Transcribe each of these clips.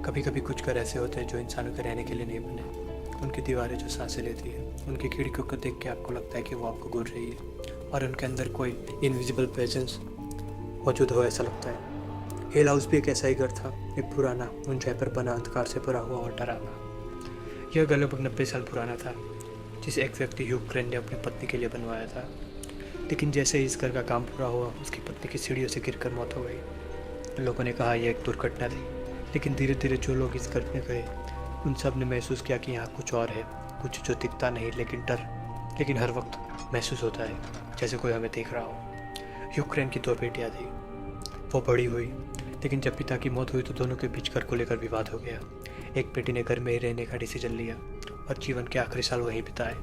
कभी कभी कुछ घर ऐसे होते हैं जो इंसानों के रहने के लिए नहीं बने। उनकी दीवारें जो सांसें लेती है, उनकी खिड़कियों को देख के आपको लगता है कि वो आपको घूर रही है और उनके अंदर कोई इनविजिबल प्रेजेंस मौजूद हो, ऐसा लगता है। हिल हाउस भी एक ऐसा ही घर था, एक पुराना, ऊंचाई पर बना, अंधकार से भरा हुआ और डरावना। यह घर लगभग 90 साल पुराना था, जिसे एक व्यक्ति ह्यू क्रेन ने अपनी पत्नी के लिए बनवाया था। लेकिन जैसे ही इस घर का काम पूरा हुआ, उसकी पत्नी की सीढ़ियों से गिरकर मौत हो गई। लोगों ने कहा यह एक दुर्घटना थी, लेकिन धीरे धीरे जो लोग इस घर में गए, उन सब ने महसूस किया कि यहाँ कुछ और है, कुछ जो दिखता नहीं लेकिन लेकिन हर वक्त महसूस होता है, जैसे कोई हमें देख रहा हो। यूक्रेन की 2 बेटियाँ थी। वो बड़ी हुई, लेकिन जब पिता की मौत हुई तो दोनों के बीच घर को लेकर विवाद हो गया। एक बेटी ने घर में ही रहने का डिसीजन लिया और जीवन के आखिरी साल वहीं बिताए।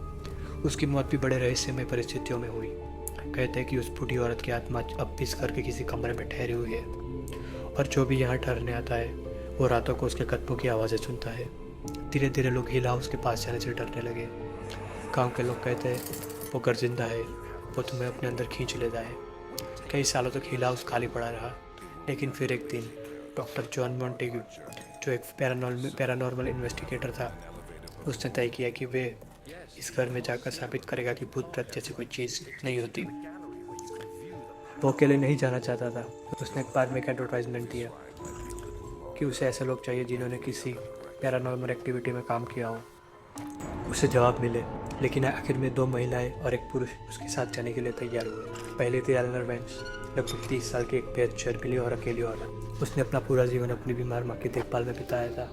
उसकी मौत भी बड़े रहस्यमय परिस्थितियों में हुई। कहते हैं कि उस बूढ़ी औरत की आत्मा अब भी इस घर के किसी कमरे में ठहरी हुई है, और जो भी यहाँ ठहरने आता है वो रातों को उसके कदमों की आवाज़ें सुनता है। धीरे धीरे लोग हिल हाउस के पास जाने से डरने लगे। गांव के लोग कहते हैं वो घर जिंदा है, वो तुम्हें अपने अंदर खींच लेता है। कई सालों तक हिल हाउस खाली पड़ा रहा, लेकिन फिर एक दिन डॉक्टर जॉन मॉन्टेग्यू, जो एक पैरानॉर्मल इन्वेस्टिगेटर था, उसने तय किया कि वे इस घर में जाकर साबित करेगा कि भूत प्रेत जैसी कोई चीज़ नहीं होती। वो अकेले नहीं जाना चाहता था। उसने एक बार में एक एडवर्टाइजमेंट दिया कि उसे ऐसे लोग चाहिए जिन्होंने किसी पैरानॉर्मल एक्टिविटी में काम किया हो। उसे जवाब मिले, लेकिन आखिर में 2 महिलाएं और एक पुरुष उसके साथ जाने के लिए तैयार हुए। पहले थी एलेनोर वेंस, लगभग 30 साल की एक बेहद शर्मीली और अकेली औरत। उसने अपना पूरा जीवन अपनी बीमार माँ की देखभाल में बिताया था,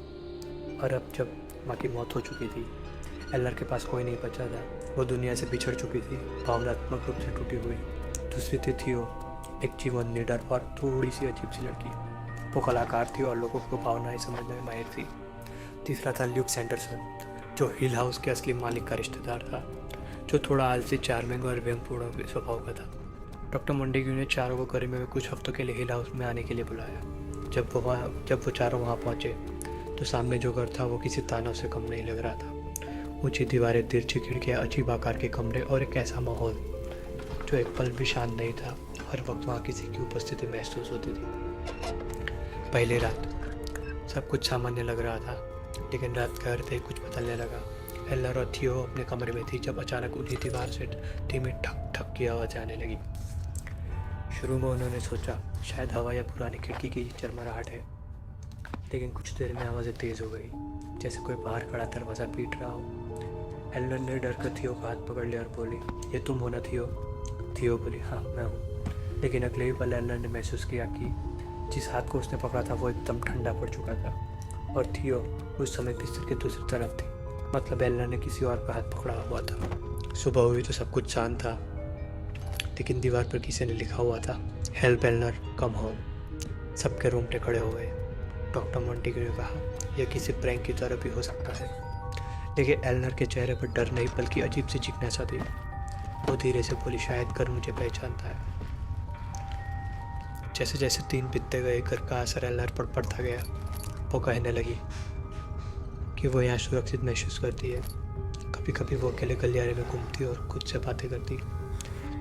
और अब जब माँ की मौत हो चुकी थी, एलेनोर के पास कोई नहीं बचा था। वो दुनिया से बिछड़ चुकी थी, भावनात्मक रूप से टूटी हुई। दूसरी थी थियो, एक जीवन निडर और थोड़ी सी अजीब सी लड़की। वो कलाकार थी और लोगों को भावनाएं समझने में माहिर थी। तीसरा था ल्यूक सैंडरसन, जो हिल हाउस के असली मालिक का रिश्तेदार था, जो थोड़ा आलसी, चार्मिंग और व्यंगपूर्ण स्वभाव का था। डॉक्टर मोंटेग्यू ने चारों को गर्मी में कुछ हफ्तों के लिए हिल हाउस में आने के लिए बुलाया। जब वो चारों वहाँ पहुँचे तो सामने जो घर था वो किसी तानव से कम नहीं लग रहा था। ऊंची दीवारें, तिरछी खिड़कियाँ, अजीब आकार के कमरे और एक ऐसा माहौल जो एक पल भी शांत नहीं था। हर वक्त वहाँ किसी की उपस्थिति महसूस होती थी। पहली रात सब कुछ सामान्य लग रहा था, लेकिन रात के अर्धे कुछ बदलने लगा। एलेनोर और थियो अपने कमरे में थी जब अचानक उन्हीं दीवार से धीमी ठक ठक की आवाज़ आने लगी। शुरू में उन्होंने सोचा शायद हवा या पुरानी खिड़की की चरमराहट है, लेकिन कुछ देर में आवाज़ें तेज़ हो गई, जैसे कोई बाहर खड़ा दरवाज़ा पीट रहा हो। एलेनोर ने डर कर थियो का हाथ पकड़ लिया और बोली, ये तुम हो ना थियो? थियो बोली, हाँ मैं हूँ। लेकिन अगले ही पल एलेनोर ने महसूस किया कि जिस हाथ को उसने पकड़ा था वो एकदम ठंडा पड़ चुका था, और थियो उस समय बिस्तर के दूसरी तरफ थी। मतलब एलेनोर ने किसी और का हाथ पकड़ा हुआ था। सुबह हुई तो सब कुछ शांत था, लेकिन दीवार पर किसी ने लिखा हुआ था, हेल्प एलेनोर, कम होम। सबके रोंगटे खड़े हो गए। डॉक्टर मोंटेग्यू ने कहा, यह किसी प्रैंक की तरह भी हो सकता है। लेकिन एलेनोर के चेहरे पर डर नहीं बल्कि अजीब सी जिज्ञासा थी। वो धीरे से बोली, शायद घर मुझे पहचानता है। जैसे जैसे दिन बीतते गए, घर का असर एलेनोर पर पड़ता गया। वो कहने लगी कि वो यहाँ सुरक्षित महसूस करती है। कभी कभी वो अकेले गलियारे में घूमती और खुद से बातें करती।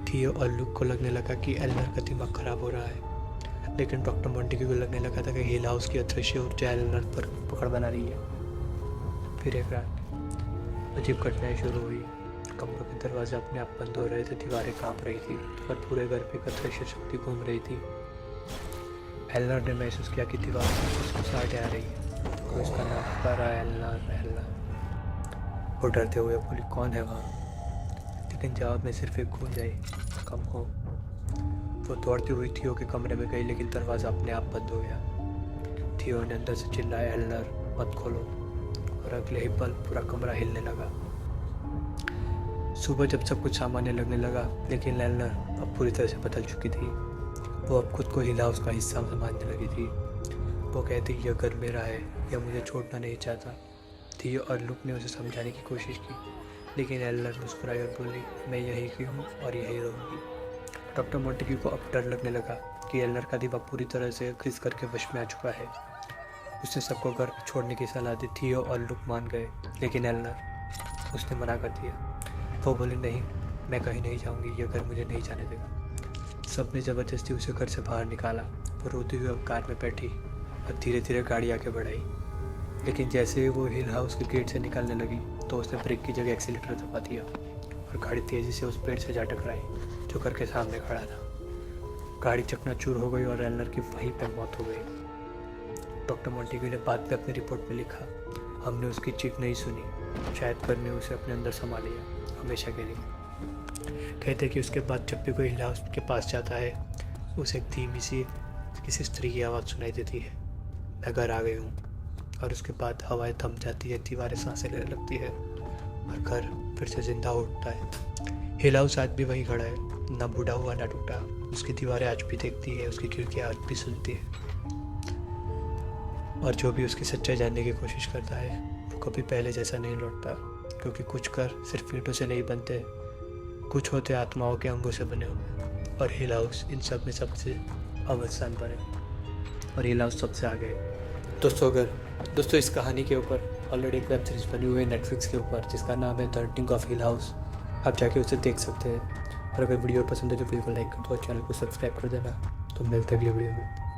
थियो और लुक को लगने लगा कि एलेनोर का दिमाग खराब हो रहा है, लेकिन डॉक्टर मोंटेग्यू को लगने लगा था कि हिल हाउस की अदृश्य ऊर्जा एलेनोर पर पकड़ बना रही है। फिर एक रात अजीब घटनाएं शुरू हुई। कमरों के दरवाजे अपने आप बंद हो रहे थे, दीवारें कांप रही थी और पूरे घर पे एक अदृश्य शक्ति घूम रही थी। एलेनोर ने महसूस किया कि दीवार से फुसफुसाहटें आ रही है, कोई उसका नाम पुकार रहा है, एलेनोर एलेनोर। वो डरते हुए बोली, कौन है वहाँ? लेकिन जवाब में सिर्फ एक गूंज आई, कम हो। वो दौड़ती हुई थियो के कमरे में गई, लेकिन दरवाज़ा अपने आप बंद हो गया। थियो ने अंदर से चिल्लाया, एलेनोर मत खोलो, और अगले ही पल पूरा कमरा हिलने लगा। सुबह जब सब कुछ सामान्य लगने लगा, लेकिन एलेनोर अब पूरी तरह से बदल चुकी थी। वो अब खुद को हिल हाउस का हिस्सा समझने लगी थी। वो कहती, यह घर मेरा है, यह मुझे छोड़ना नहीं चाहता। थियो और लुक ने उसे समझाने की कोशिश की, लेकिन एलेनोर मुस्कुराई और बोली, मैं यहीं की हूँ और यहीं रहूँगी। डॉक्टर मोंटेग्यू को अब डर लगने लगा कि एलेनोर का दिमाग पूरी तरह से घिस करके वश में आ चुका है। उसने सबको घर छोड़ने की सलाह दी। थियो और लुक मान गए, लेकिन एलेनोर, उसने मना कर दिया। वो बोली, नहीं, मैं कहीं नहीं जाऊंगी, यह घर मुझे नहीं जाने देगा। सबने ज़बरदस्ती उसे घर से बाहर निकाला। वो रोती हुई अब कार में बैठी और धीरे धीरे गाड़ी आगे बढ़ाई। लेकिन जैसे ही वो हिल हाउस के गेट से निकलने लगी तो उसने ब्रेक की जगह एक्सीलेटर दबा दिया और गाड़ी तेज़ी से उस पेड़ से जा टकराई जो घर के सामने खड़ा था। गाड़ी चकनाचूर हो गई और रेनर की वहीं पर मौत हो गई। डॉक्टर मोंटेग्यू ने बाद में अपनी रिपोर्ट में लिखा, हमने उसकी चीख नहीं सुनी, शायद पर ने उसे अपने अंदर समा लिया हमेशा के लिए। कहते कि उसके बाद जब भी कोई हिल हाउस के पास जाता है उसे एक धीमी सी किसी स्त्री की आवाज़ सुनाई देती है, मैं घर आ गई हूँ। और उसके बाद हवाएं थम जाती है, दीवारें सांसें लेने लगती है और घर फिर से जिंदा उठता है। हिल हाउस आज भी वहीं खड़ा है, ना बूढ़ा हुआ ना टूटा। उसकी दीवारें आज भी देखती है, उसकी खिड़कियाँ आज भी सुनती है। और जो भी उसकी सच्चाई जानने की कोशिश करता है वो कभी पहले जैसा नहीं लौटता, क्योंकि कुछ घर सिर्फ ईंटों से नहीं बनते, कुछ होते आत्माओं के अंगों से बने हुए। और हिल हाउस इन सब में सबसे अव्वल स्थान पर है और हिल हाउस सबसे आगे है। दोस्तों इस कहानी के ऊपर ऑलरेडी एक वेब सीरीज़ बनी हुई है नेटफ्लिक्स के ऊपर जिसका नाम है the hunting of hill house. आप जाके उसे देख सकते हैं। और अगर वीडियो पसंद है तो वीडियो को लाइक कर दो और चैनल को सब्सक्राइब कर देना। तो मिलते हैं अगले वीडियो में।